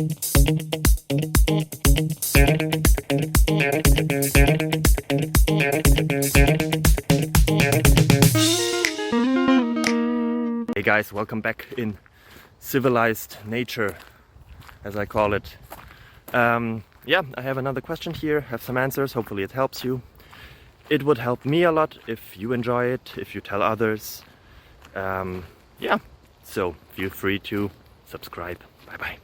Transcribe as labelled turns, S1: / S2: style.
S1: Hey guys, welcome back in civilized nature, as I call it. Yeah, I have another question here, have some answers, hopefully it helps you. It would help me a lot if you enjoy it, if you tell others. Yeah, so feel free to subscribe. Bye bye.